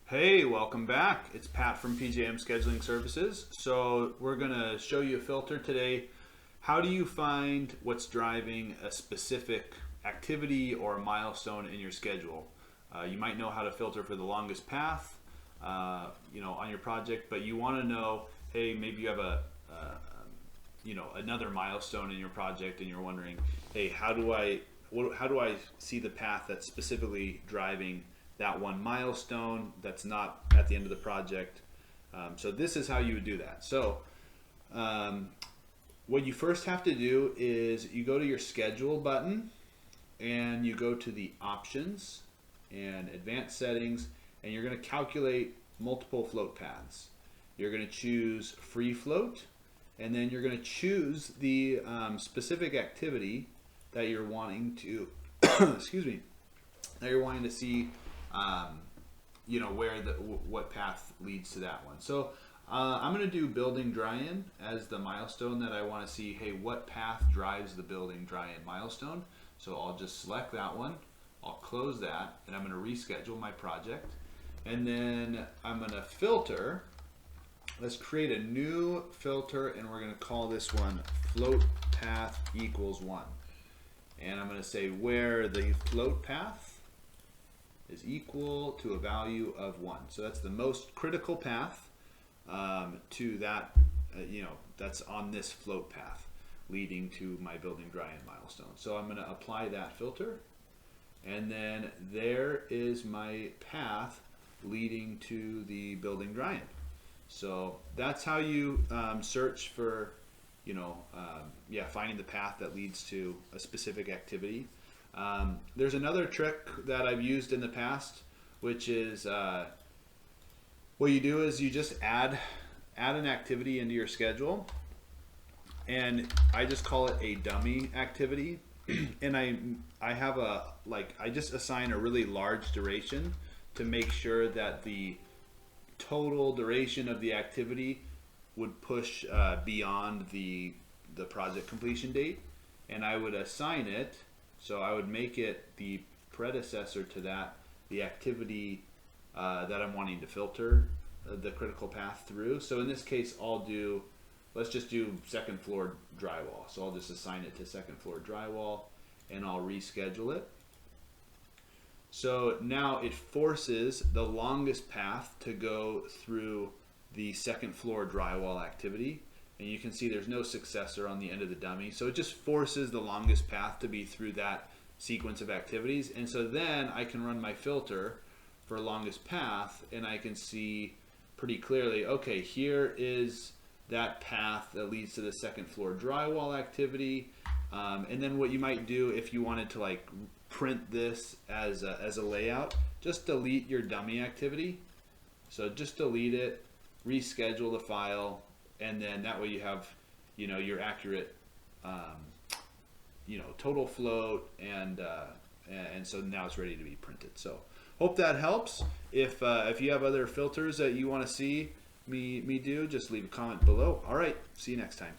Hey, welcome back. It's Pat from PJM Scheduling Services. So we're going to show you a filter today. How do you find what's driving a specific activity or a milestone in your schedule? You might know how to filter for the longest path, on your project, but you want to know, hey, maybe you have another milestone in your project, and you're wondering, hey, how do I see the path that's specifically driving that one milestone that's not at the end of the project? So this is how you would do that. So what you first have to do is you go to your schedule button and you go to the options and advanced settings, and you're going to calculate multiple float paths. You're going to choose free float, and then you're going to choose the specific activity that you're wanting to excuse me, that you're wanting to see what path leads to that one. So I'm going to do building dry-in as the milestone that I want to see. Hey, what path drives the building dry-in milestone? So I'll just select that one. I'll close that, and I'm going to reschedule my project. And then I'm going to filter. Let's create a new filter, and we're going to call this one float path equals 1. And I'm going to say where the float path is equal to a value of 1. So that's the most critical path to that, that's on this float path leading to my building dry-in milestone. So I'm going to apply that filter, and then there is my path leading to the building dry-in. So that's how you search for, finding the path that leads to a specific activity. There's another trick that I've used in the past, which is what you do is you just add an activity into your schedule, and I just call it a dummy activity. And I have I just assign a really large duration to make sure that the total duration of the activity would push beyond the project completion date, and I would assign it. So I would make it the predecessor to that, the activity that I'm wanting to filter the critical path through. So in this case, let's just do second floor drywall. So I'll just assign it to second floor drywall, and I'll reschedule it. So now it forces the longest path to go through the second floor drywall activity. And you can see there's no successor on the end of the dummy. So it just forces the longest path to be through that sequence of activities. And so then I can run my filter for longest path, and I can see pretty clearly, okay, here is that path that leads to the second floor drywall activity. And then what you might do if you wanted to print this as a layout, just delete your dummy activity. So just delete it, reschedule the file, and then that way you have your accurate total float, and so now it's ready to be printed. So hope that helps. If you have other filters that you want to see me do, just leave a comment below. All right, see you next time.